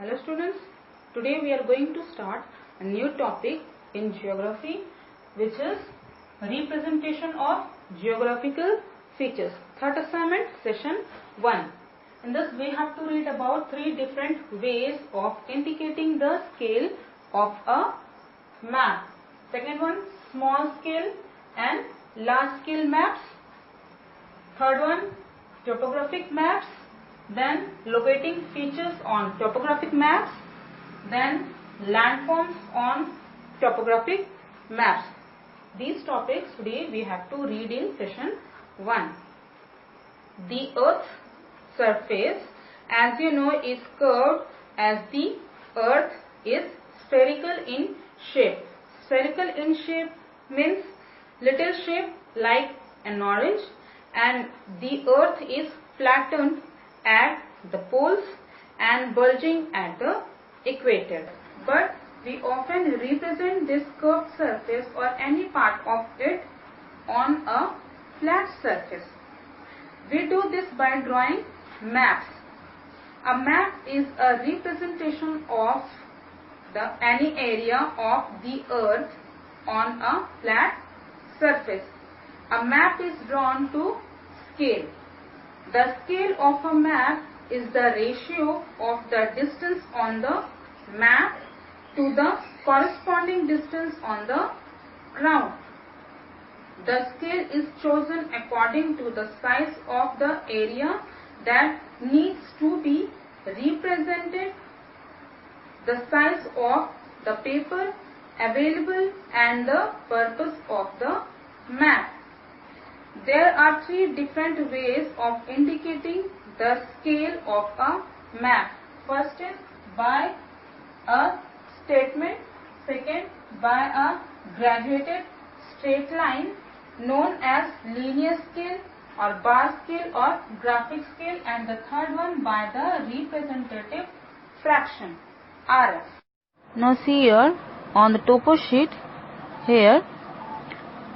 Hello students, today we are going to start a new topic in geography, which is representation of geographical features. Third assignment, session 1. In this we have to read about 3 different ways of indicating the scale of a map. Second one, small scale and large scale maps. Third one, topographic maps. Then locating features on topographic maps, then landforms on topographic maps. These topics today we have to read in session 1. The Earth's surface, as you know, is curved, as the Earth is spherical in shape. Spherical in shape means little shape like an orange, and the Earth is flattened at the poles and bulging at the equator. But we often represent this curved surface or any part of it on a flat surface. We do this by drawing maps. A map is a representation of any area of the Earth on a flat surface. A map is drawn to scale. The scale of a map is the ratio of the distance on the map to the corresponding distance on the ground. The scale is chosen according to the size of the area that needs to be represented, the size of the paper available, and the purpose of the map. There are 3 different ways of indicating the scale of a map. First is by a statement, second by a graduated straight line known as linear scale or bar scale or graphic scale, and the third one by the representative fraction, RF. Now see here on the topo sheet, here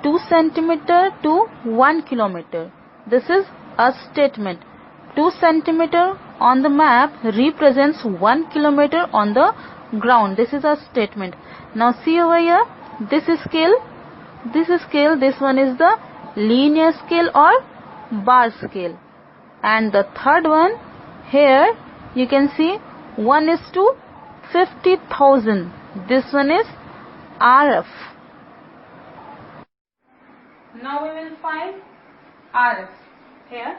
2 centimeter to 1 kilometer. This is a statement. 2 centimeter on the map represents 1 kilometer on the ground. This is a statement. Now see over here, this is scale, this is scale, this one is the linear scale or bar scale. And the third one, here you can see 1:50,000. This one is RF. Now we will find RF. Here,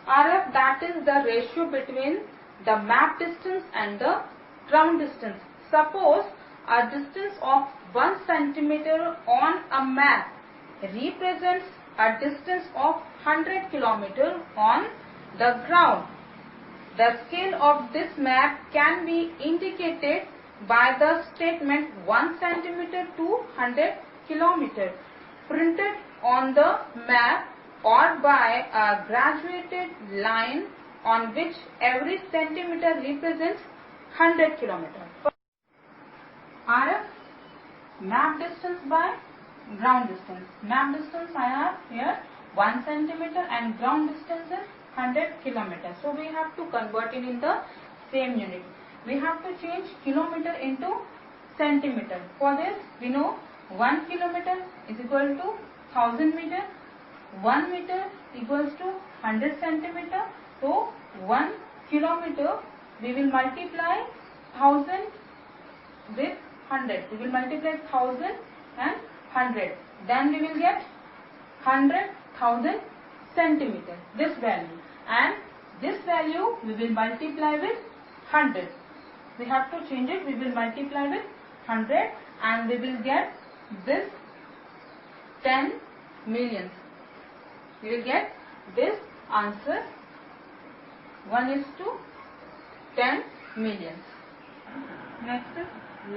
RF, that is the ratio between the map distance and the ground distance. Suppose a distance of 1 centimeter on a map represents a distance of 100 kilometer on the ground. The scale of this map can be indicated by the statement 1 centimeter to 100 kilometer printed on the map, or by a graduated line on which every centimeter represents 100 kilometers. RF, map distance by ground distance. Map distance I have here 1 centimeter and ground distance is 100 kilometers. So we have to convert it in the same unit. We have to change kilometer into centimeter. For this we know 1 kilometer is equal to 1000 meter, 1 meter equals to 100 centimeter. So 1 kilometer we will multiply 1000 with 100. We will multiply 1000 and 100. Then we will get 100,000 centimeter, this value. And this value we will multiply with 100. We have to change it. We will multiply with 100 and we will get this 10 millions. We will get this answer 1:10 millions. Next is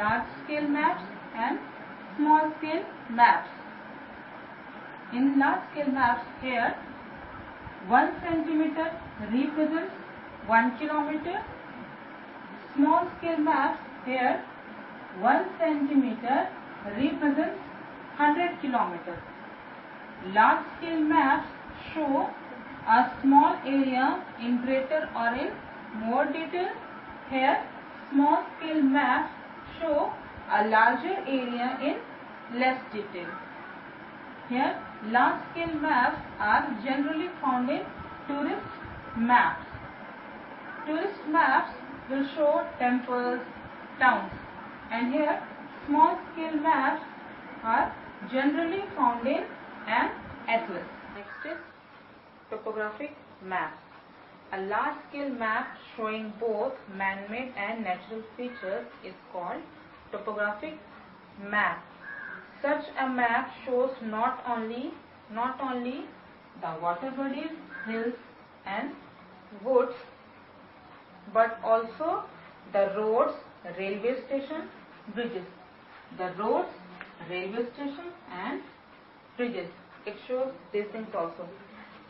large scale maps and small scale maps. In large scale maps, here 1 centimeter represents 1 kilometer. Small scale maps, here 1 centimeter represents 100 kilometers. Large scale maps show a small area in greater or in more detail. Here small scale maps show a larger area in less detail. Here, large scale maps are generally found in tourist maps. Tourist maps will show temples, towns, and here small scale maps are generally found in an atlas. Next is topographic maps. A large scale map showing both man-made and natural features is called topographic map. Such a map shows not only the water bodies, hills and woods, but also the roads, railway station, bridges. The roads, railway station and bridges. It shows these things also.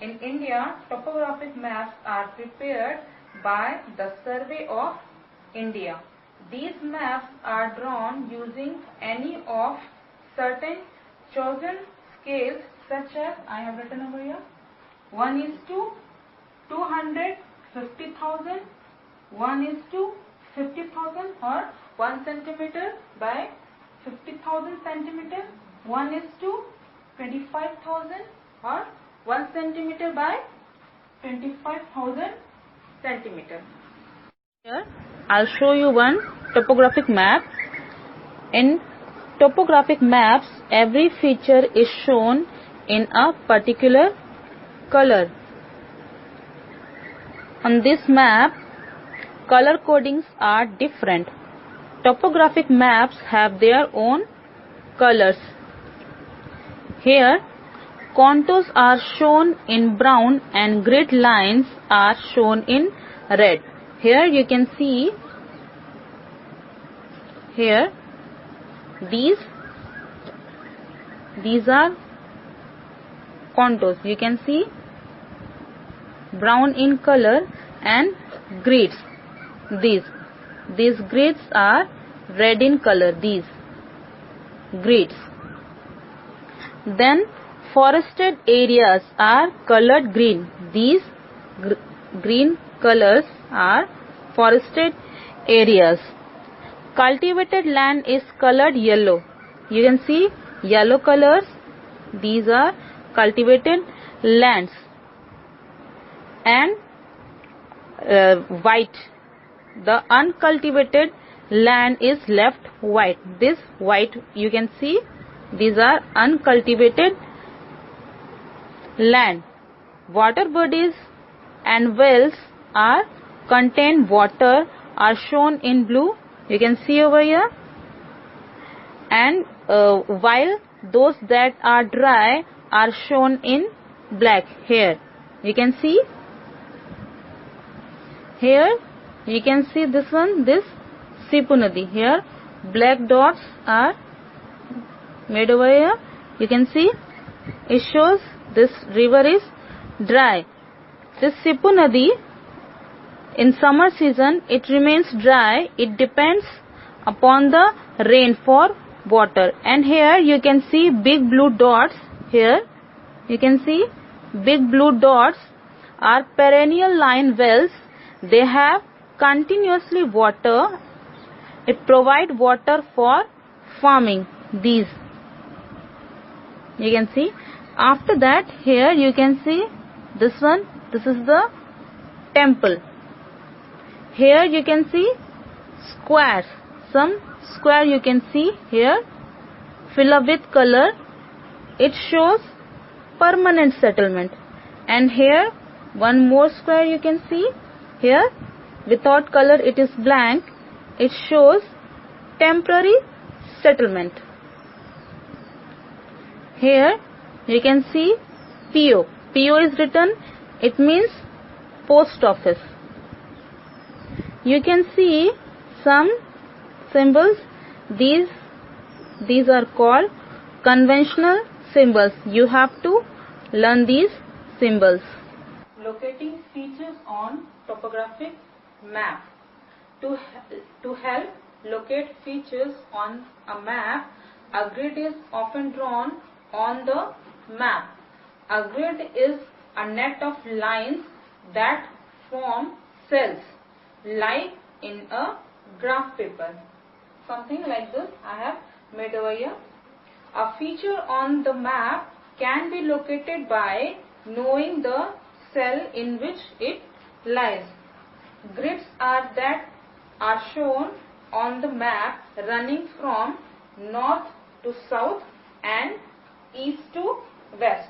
In India, topographic maps are prepared by the Survey of India. These maps are drawn using any of certain chosen scales, such as I have written over here 1:250,000, 1:50,000 or 1 centimeter by 50,000 centimeter, 1:25,000 or 1 centimeter by 25,000 centimeter. Here I'll show you one topographic map. In topographic maps, every feature is shown in a particular color. On this map, color codings are different. Topographic maps have their own colors. Here, contours are shown in brown and grid lines are shown in red. Here you can see here these are contours. You can see brown in color and grids. These grids are red in color. These grids. Then forested areas are colored green. These green colors are forested areas. Cultivated land is colored yellow. You can see yellow colors. These are cultivated lands. And white. The uncultivated land is left white. This white you can see. These are uncultivated land. Water bodies and wells are contain water are shown in blue. You can see over here. And while those that are dry are shown in black. Here you can see. Here you can see this one, this Sipu Nadi. Here black dots are made over here. You can see it shows this river is dry. This Sipu Nadi, in summer season it remains dry. It depends upon the rain for water. And here you can see big blue dots. Here you can see big blue dots are perennial line wells. They have continuously water. It provide water for farming. These you can see. After that, here you can see this one. This is the temple. Here you can see squares. Some square you can see here fill up with color. It shows permanent settlement. And here one more square you can see. Here without color it is blank. It shows temporary settlement. Here you can see PO. PO is written. It means post office. You can see some symbols. These are called conventional symbols. You have to learn these symbols. Locating features on topographic map. To help locate features on a map, a grid is often drawn on the map. A grid is a net of lines that form cells, like in a graph paper. Something like this I have made over here. A feature on the map can be located by knowing the cell in which it lies. Grids are that are shown on the map running from north to south and east to west.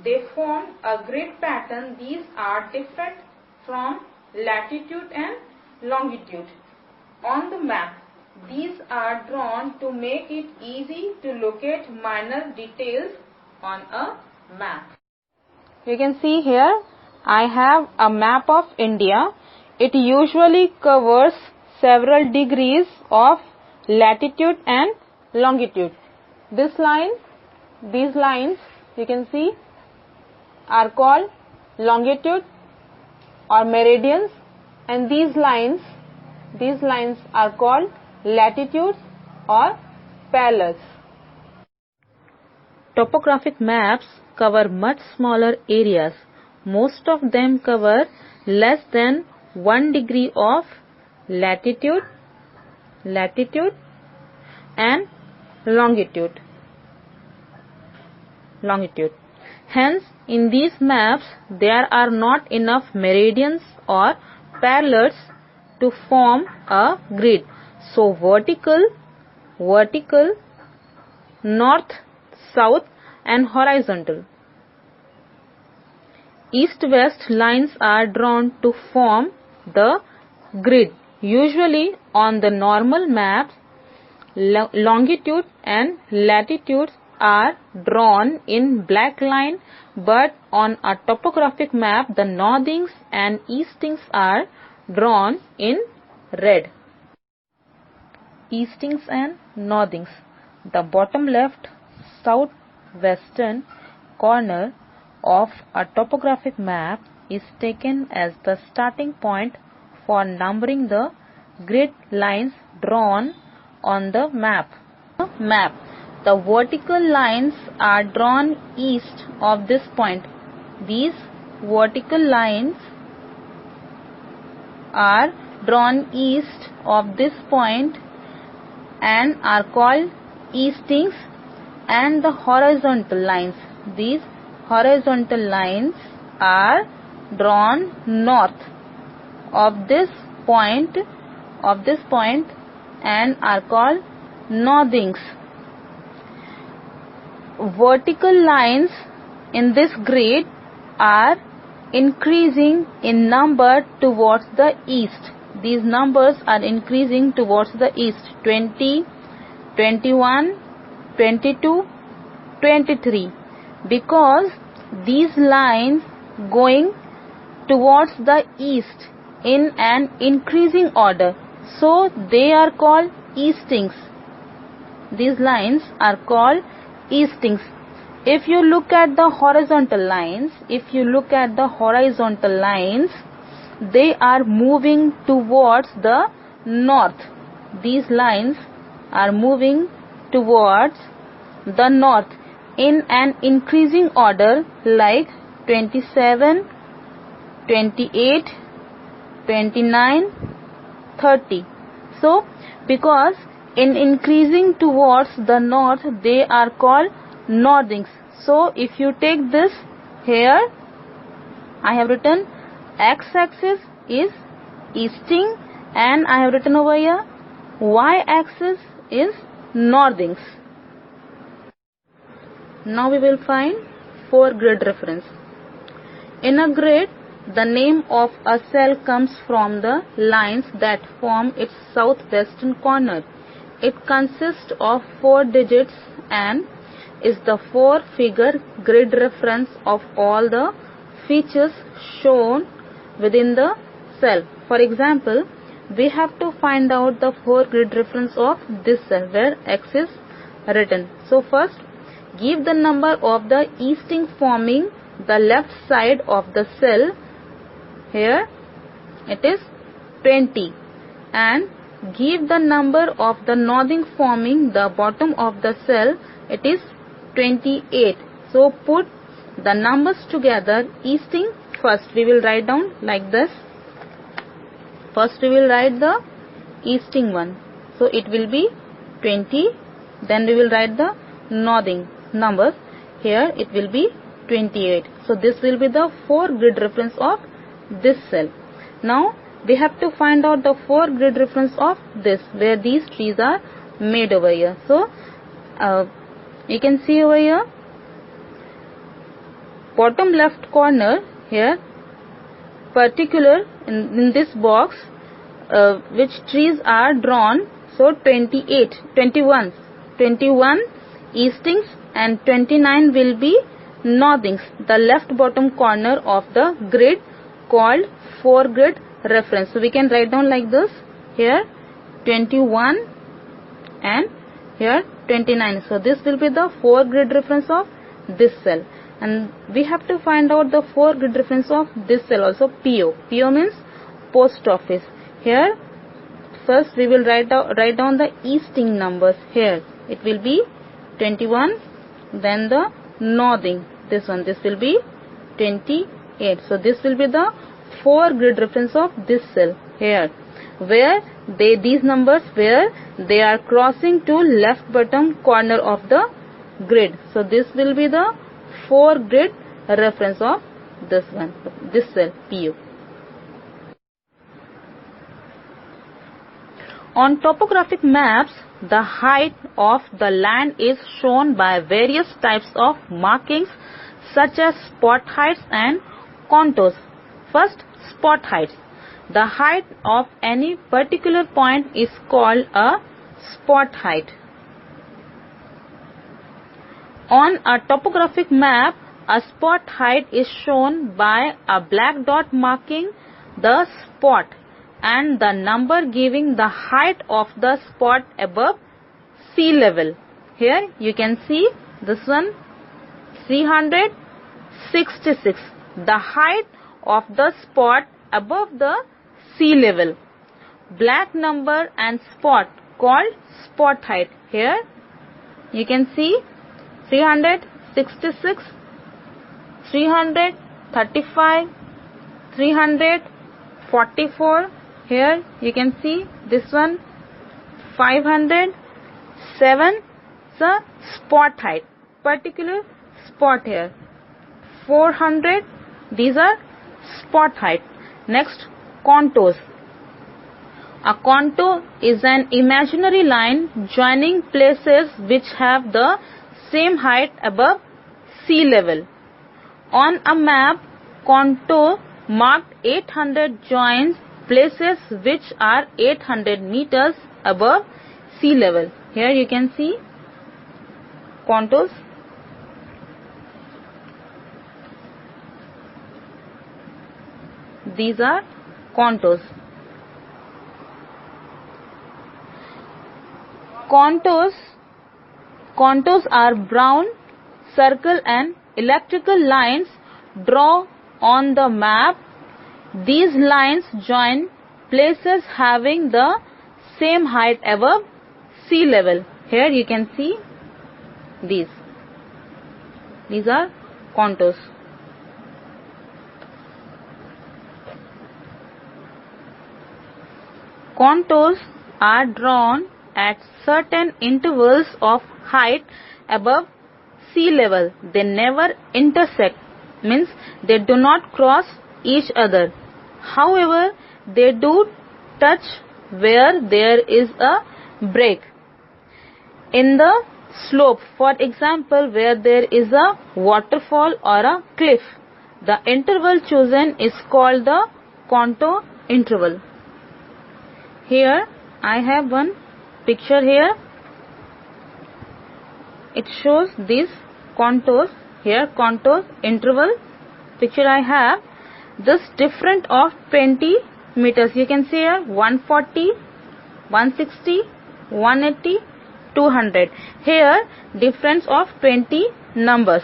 They form a grid pattern. These are different from latitude and longitude. On the map, these are drawn to make it easy to locate minor details on a map. You can see here I have a map of India. It usually covers several degrees of latitude and longitude. These lines you can see are called longitude or meridians, and these lines are called latitudes or parallels. Topographic maps cover much smaller areas. Most of them cover less than 1 degree of latitude and longitude. Hence, in these maps, there are not enough meridians or parallels to form a grid. So, vertical, north, south, and horizontal. East-west lines are drawn to form the grid. Usually, on the normal maps, longitude and latitudes are drawn in black line, but on a topographic map the northings and eastings are drawn in red. Eastings and northings. The bottom left southwestern corner of a topographic map is taken as the starting point for numbering the grid lines drawn on the map. The vertical lines are drawn east of this point. These vertical lines are drawn east of this point and are called eastings, and the horizontal lines, these horizontal lines are drawn north of this point and are called northings. Vertical lines in this grid are increasing in number towards the east. These numbers are increasing towards the east: 20, 21, 22, 23. Because these lines going towards the east in an increasing order, so they are called eastings. These lines are called eastings. If you look at the horizontal lines, they are moving towards the north. These lines are moving towards the north in an increasing order, like 27, 28, 29, 30. So, because in increasing towards the north, they are called northings. So, if you take this here, I have written x-axis is easting, and I have written over here y-axis is northings. Now we will find 4 grid reference. In a grid, the name of a cell comes from the lines that form its southwestern corner. It consists of 4 digits and is the 4-figure grid reference of all the features shown within the cell. For example, we have to find out the 4 grid reference of this cell where x is written. So first, give the number of the easting forming the left side of the cell. Here it is 20, and give the number of the northing forming the bottom of the cell. It is 28. So put the numbers together. Easting, first we will write down like this. First we will write the easting one. So it will be 20. Then we will write the northing numbers. Here it will be 28. So this will be the 4 grid reference of this cell. Now we have to find out the 4 grid reference of this, where these trees are made over here. So you can see over here, bottom left corner here, particular in this box, which trees are drawn. So 21 eastings and 29 will be northings, the left bottom corner of the grid called 4 grid reference. So we can write down like this, here 21 and here 29. So this will be the 4 grid reference of this cell, and we have to find out the 4 grid reference of this cell also. PO. PO means post office. Here first we will write down the easting numbers. Here it will be 21, then the northing, this will be 28. So this will be the 4 grid reference of this cell here, where these numbers where they are crossing to left bottom corner of the grid. So this will be the 4 grid reference of this cell PO. On topographic maps, the height of the land is shown by various types of markings such as spot heights and contours. First, spot heights. The height of any particular point is called a spot height. On a topographic map, a spot height is shown by a black dot marking the spot and the number giving the height of the spot above sea level. Here you can see this one, 366, the height of the spot above the sea level. Black number and spot called spot height. Here you can see 366, 335, 344. Here you can see this one, 507, the spot height, particular spot here. 400, these are spot height. Next, contours. A contour is an imaginary line joining places which have the same height above sea level. On a map, contour marked 800 joins places which are 800 meters above sea level. Here you can see contours. These are contours. Contours are brown circle and electrical lines drawn on the map. These lines join places having the same height above sea level. Here you can see these are contours. Contours are drawn at certain intervals of height above sea level. They never intersect, means they do not cross each other. However, they do touch where there is a break in the slope. For example, where there is a waterfall or a cliff, the interval chosen is called the contour interval. Here I have one picture here. It shows these contours. Here contour interval picture I have. This different of 20 meters. You can see here 140, 160, 180, 200. Here difference of 20 numbers.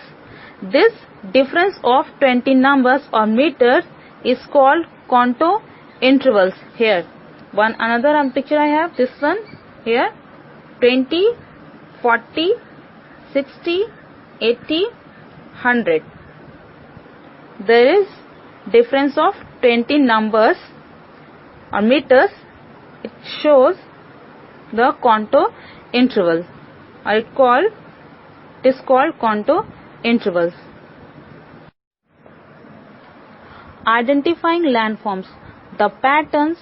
This difference of 20 numbers or meters is called contour intervals. Here another picture I have, this one here, 20, 40, 60, 80, 100. There is difference of 20 numbers or meters it shows the contour interval, or it is called contour intervals. Identifying landforms. The patterns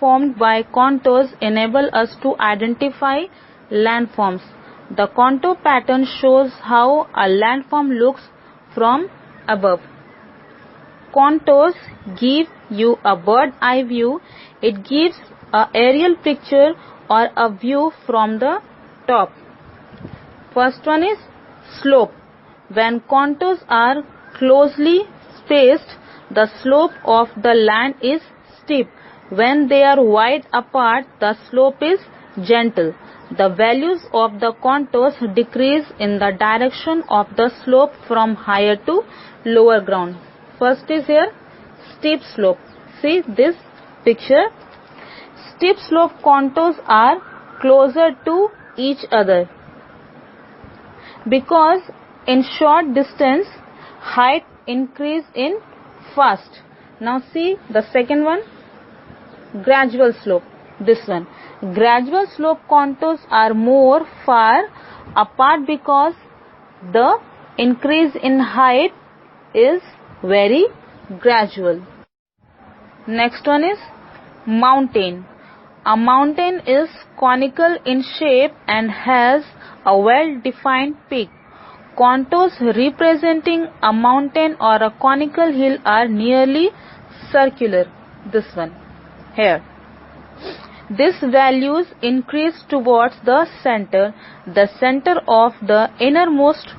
formed by contours enable us to identify landforms. The contour pattern shows how a landform looks from above. Contours give you a bird's eye view. It gives an aerial picture or a view from the top. First one is slope. When contours are closely spaced, the slope of the land is steep. When they are wide apart, the slope is gentle. The values of the contours decrease in the direction of the slope from higher to lower ground. First is here steep slope. See this picture. Steep slope contours are closer to each other because in short distance height increase in fast. Now see the second one, gradual slope. This one, gradual slope contours are more far apart because the increase in height is very gradual. Next one is mountain. A mountain is conical in shape and has a well-defined peak. Contours representing a mountain or a conical hill are nearly circular. This one here. These values increase towards the center. The center of the innermost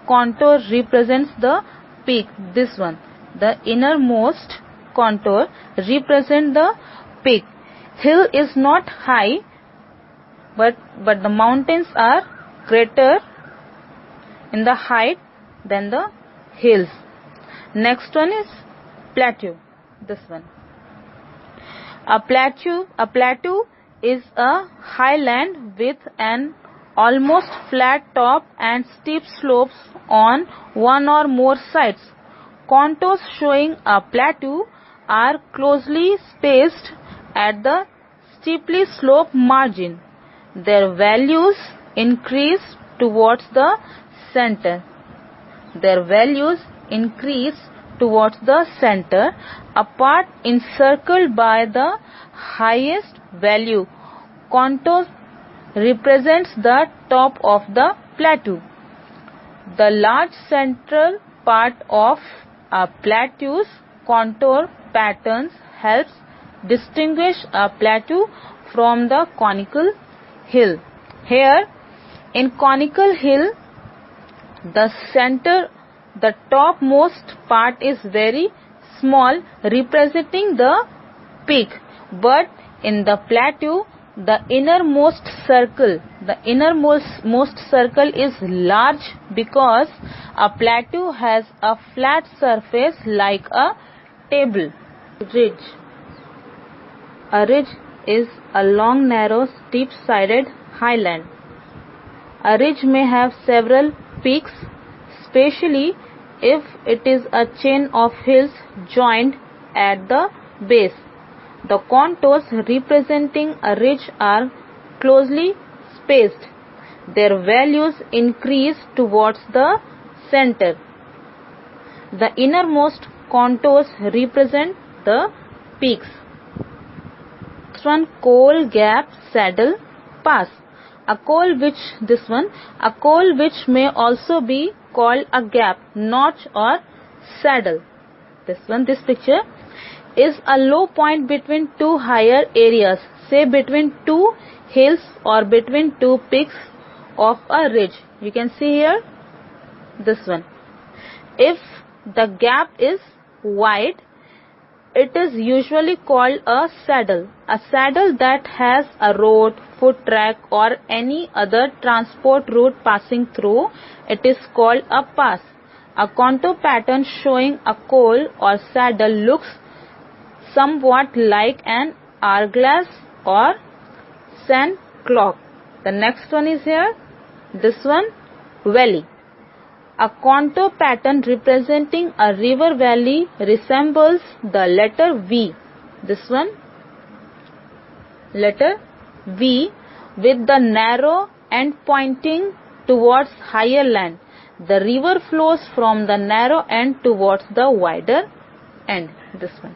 contour represents the peak. This one, the innermost contour represents the peak. Hill is not high, but the mountains are greater in the height than the hills. Next one is plateau. This one. A plateau is a highland with an almost flat top and steep slopes on one or more sides. Contours showing a plateau are closely spaced at the steeply sloped margin. Their values increase towards the center. Their values increase towards the center. A part encircled by the highest value. Contour represents the top of the plateau. The large central part of a plateau's contour patterns helps distinguish a plateau from the conical hill. Here, in conical hill, the topmost part is very small, representing the peak. But in the plateau, the innermost circle is large because a plateau has a flat surface like a table. Ridge. A ridge is a long, narrow, steep-sided highland. A ridge may have several peaks, especially if it is a chain of hills joined at the base. The contours representing a ridge are closely spaced. Their values increase towards the center. The innermost contours represent the peaks. Next one, Coal Gap Saddle Pass. A coal which may also be called a gap, notch or saddle. This picture is a low point between two higher areas, say between two hills or between two peaks of a ridge. You can see here this one. If the gap is wide, it is usually called a saddle. A saddle that has a road, foot track or any other transport route passing through it is called a pass. A contour pattern showing a coal or saddle looks somewhat like an hourglass or sand clock. The next one is here. This one, valley. A contour pattern representing a river valley resembles the letter V. This one. letter V with the narrow end pointing towards higher land. The river flows from the narrow end towards the wider end. This one.